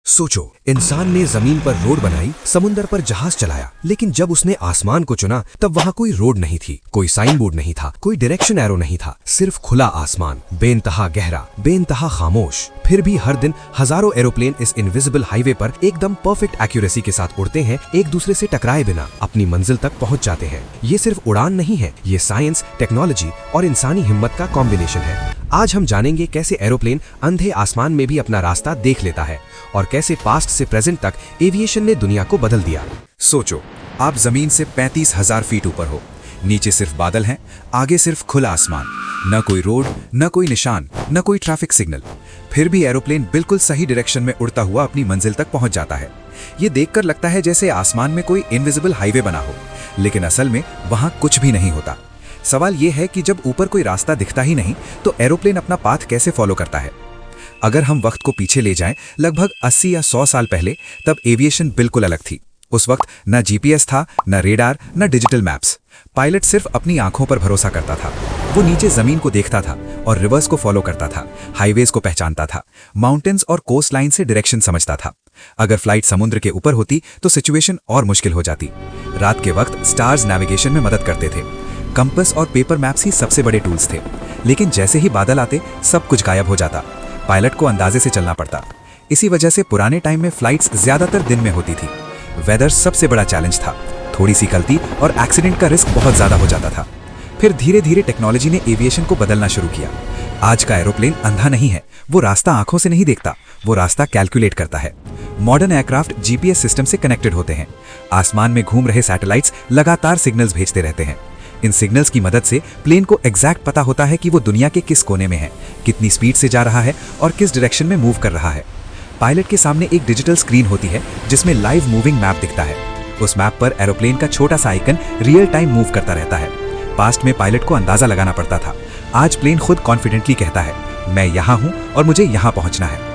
सोचो, इंसान ने जमीन पर रोड बनाई, समुंदर पर जहाज चलाया, लेकिन जब उसने आसमान को चुना तब वहाँ कोई रोड नहीं थी, कोई साइन बोर्ड नहीं था, कोई डायरेक्शन एरो नहीं था, सिर्फ खुला आसमान, बेइंतहा गहरा, बेइंतहा खामोश। फिर भी हर दिन हजारों एरोप्लेन इस इनविजिबल हाईवे पर एकदम परफेक्ट एक्यूरेसी के साथ उड़ते हैं, एक दूसरे से टकराए बिना अपनी मंजिल तक पहुंच जाते हैं। ये सिर्फ उड़ान नहीं है, ये साइंस, टेक्नोलॉजी और इंसानी हिम्मत का कॉम्बिनेशन है। आज हम जानेंगे कैसे एरोप्लेन अंधे आसमान में भी अपना रास्ता देख लेता है और कैसे पास्ट से प्रेजेंट तक एविएशन ने दुनिया को बदल दिया। सोचो, आप जमीन से 35,000 फीट ऊपर हो, नीचे सिर्फ बादल हैं, आगे सिर्फ खुला आसमान, न कोई रोड, न कोई निशान, न कोई ट्रैफिक सिग्नल। फिर भी एरोप्लेन बिल्कुल सही डायरेक्शन में उड़ता हुआ अपनी मंजिल तक पहुंच जाता है। ये देखकर लगता है जैसे आसमान में कोई इनविजिबल हाईवे बना हो, लेकिन असल में वहां कुछ भी नहीं होता। सवाल यह है कि जब ऊपर कोई रास्ता दिखता ही नहीं तो एरोप्लेन अपना पाथ कैसे फॉलो करता है। अगर हम वक्त को पीछे ले जाएं, लगभग 80 या 100 साल पहले, तब एविएशन बिल्कुल अलग थी। उस वक्त न जीपीएस था, न रेडार, न डिजिटल मैप्स। पायलट सिर्फ अपनी आंखों पर भरोसा करता था। वो नीचे जमीन को देखता था और रिवर्स को फॉलो करता था, हाईवेज को पहचानता था, माउंटेन्स और कोस्ट लाइन से डायरेक्शन समझता था। अगर फ्लाइट समुद्र के ऊपर होती तो सिचुएशन और मुश्किल हो जाती। रात के वक्त स्टार्स नेविगेशन में मदद करते थे। कंपास और पेपर मैप्स ही सबसे बड़े टूल्स थे, लेकिन जैसे ही बादल आते सब कुछ गायब हो जाता। पायलट को अंदाजे से चलना पड़ता। इसी वजह से पुराने टाइम में फ्लाइट्स ज्यादातर दिन में होती थी। वेदर सबसे बड़ा चैलेंज था। थोड़ी सी गलती और एक्सीडेंट का रिस्क बहुत ज्यादा हो जाता था। फिर धीरे धीरे टेक्नोलॉजी ने एविएशन को बदलना शुरू किया। आज का एरोप्लेन अंधा नहीं है, वो रास्ता आंखों से नहीं देखता, वो रास्ता कैलकुलेट करता है। मॉडर्न एयरक्राफ्ट जीपीएस सिस्टम से कनेक्टेड होते हैं। आसमान में घूम रहे सैटेलाइट्स लगातार सिग्नल्स भेजते रहते हैं। इन सिग्नल्स की मदद से प्लेन को एग्जैक्ट पता होता है कि वो दुनिया के किस कोने में है, कितनी स्पीड से जा रहा है और किस डायरेक्शन में मूव कर रहा है। पायलट के सामने एक डिजिटल स्क्रीन होती है जिसमें लाइव मूविंग मैप दिखता है। उस मैप पर एरोप्लेन का छोटा सा आइकन रियल टाइम मूव करता रहता है। पास्ट में पायलट को अंदाजा लगाना पड़ता था, आज प्लेन खुद कॉन्फिडेंटली कहता है, मैं यहाँ हूँ और मुझे यहाँ पहुँचना है।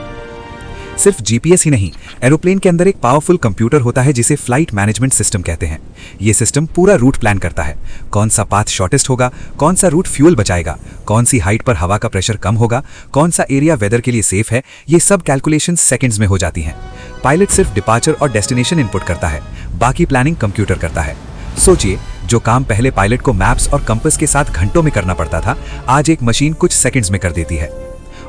सिर्फ जीपीएस ही नहीं, एरोप्लेन के अंदर एक पावरफुल कंप्यूटर होता है जिसे फ्लाइट मैनेजमेंट सिस्टम कहते हैं। ये सिस्टम पूरा रूट प्लान करता है, कौन सा पाथ शॉर्टेस्ट होगा, कौन सा रूट फ्यूल बचाएगा, कौन सी हाइट पर हवा का प्रेशर कम होगा, कौन सा एरिया वेदर के लिए सेफ है। ये सब कैलकुलेशन सेकंड्स में हो जाती हैं। पायलट सिर्फ डिपार्चर और डेस्टिनेशन इनपुट करता है, बाकी प्लानिंग कंप्यूटर करता है। सोचिए, जो काम पहले पायलट को मैप्स और कंपास के साथ घंटों में करना पड़ता था, आज एक मशीन कुछ सेकंड्स में कर देती है।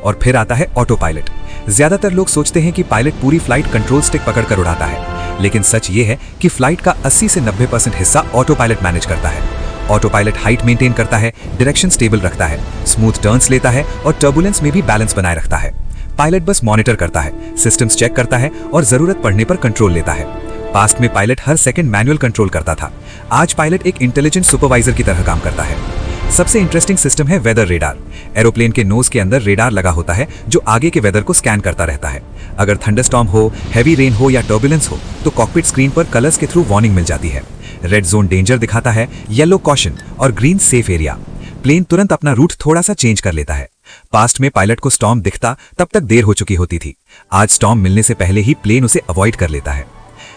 और फिर आता है ऑटो पायलट। ज्यादातर लोग सोचते हैं कि पायलट पूरी फ्लाइट कंट्रोल स्टिक पकड़कर उड़ाता है, लेकिन सच ये है कि फ्लाइट का 80 से 90% हिस्सा ऑटो पायलट मैनेज करता है। ऑटो पायलट हाइट मेंटेन करता है, डायरेक्शन स्टेबल रखता है, स्मूथ टर्न्स लेता है और टर्बुलेंस में भी बैलेंस बनाए रखता है। पायलट बस मॉनिटर करता है, सिस्टम्स चेक करता है और जरूरत पड़ने पर कंट्रोल लेता है। पास्ट में पायलट हर सेकंड मैनुअल कंट्रोल करता था, आज पायलट एक इंटेलिजेंट सुपरवाइजर की तरह काम करता है। सबसे इंटरेस्टिंग सिस्टम है वेदर रेडार। एरोप्लेन के नोज के अंदर रेडार लगा होता है जो आगे के वेदर को स्कैन करता रहता है। अगर थंडरस्टॉर्म हो, हैवी रेन हो या टर्बुलेंस हो तो कॉकपिट स्क्रीन पर कलर्स के थ्रू वार्निंग मिल जाती है। रेड जोन डेंजर दिखाता है, येलो कॉशन और ग्रीन सेफ एरिया। प्लेन तुरंत अपना रूट थोड़ा सा चेंज कर लेता है। पास्ट में पायलट को स्टॉर्म दिखता तब तक देर हो चुकी होती थी, आज स्टॉर्म मिलने से पहले ही प्लेन उसे अवॉइड कर लेता है।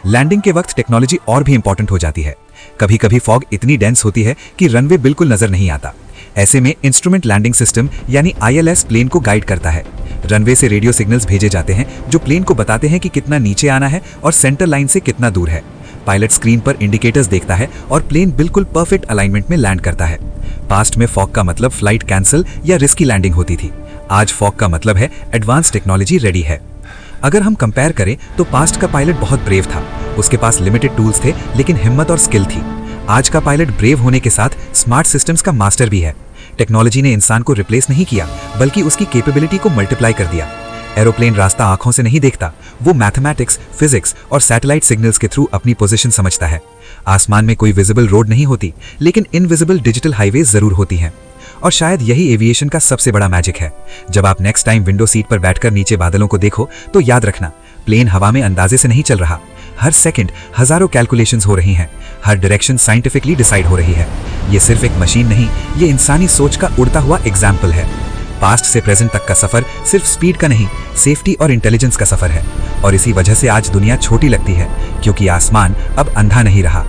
लैंडिंग के वक्त टेक्नोलॉजी और भी इंपॉर्टेंट हो जाती है। कभी कभी फॉग इतनी डेंस होती है कि रनवे बिल्कुल नजर नहीं आता। ऐसे में इंस्ट्रूमेंट लैंडिंग सिस्टम यानी ILS प्लेन को गाइड करता है। रनवे से रेडियो सिग्नल्स भेजे जाते हैं जो प्लेन को बताते हैं कि कितना नीचे आना है और सेंटर लाइन से कितना दूर है। पायलट स्क्रीन पर इंडिकेटर्स देखता है और प्लेन बिल्कुल परफेक्ट अलाइनमेंट में लैंड करता है। पास्ट में फॉग का मतलब फ्लाइट कैंसिल या रिस्की लैंडिंग होती थी, आज फॉग का मतलब है एडवांस टेक्नोलॉजी रेडी है। अगर हम कंपेयर करें तो पास्ट का पायलट बहुत ब्रेव था, उसके पास लिमिटेड टूल्स थे लेकिन हिम्मत और स्किल थी। आज का पायलट ब्रेव होने के साथ स्मार्ट सिस्टम्स का मास्टर भी है। टेक्नोलॉजी ने इंसान को रिप्लेस नहीं किया बल्कि उसकी कैपेबिलिटी को मल्टीप्लाई कर दिया। एरोप्लेन रास्ता आंखों से नहीं देखता, वो मैथमेटिक्स, फिजिक्स और सैटेलाइट सिग्नल्स के थ्रू अपनी पोजीशन समझता है। आसमान में कोई विजिबल रोड नहीं होती, लेकिन इनविजिबल डिजिटल हाईवे जरूर होती हैं। और शायद यही एविएशन का सबसे बड़ा मैजिक है। जब आप नेक्स्ट टाइम विंडो सीट पर बैठकर नीचे बादलों को देखो तो याद रखना, प्लेन हवा में अंदाजे से नहीं चल रहा। हर सेकंड हजारों कैलकुलेशंस हो रही हैं, हर डायरेक्शन साइंटिफिकली डिसाइड हो रही है। ये सिर्फ एक मशीन नहीं, ये इंसानी सोच का उड़ता हुआ एग्जाम्पल है। पास्ट से प्रेजेंट तक का सफर सिर्फ स्पीड का नहीं, सेफ्टी और इंटेलिजेंस का सफर है। और इसी वजह से आज दुनिया छोटी लगती है, क्योंकि आसमान अब अंधा नहीं रहा।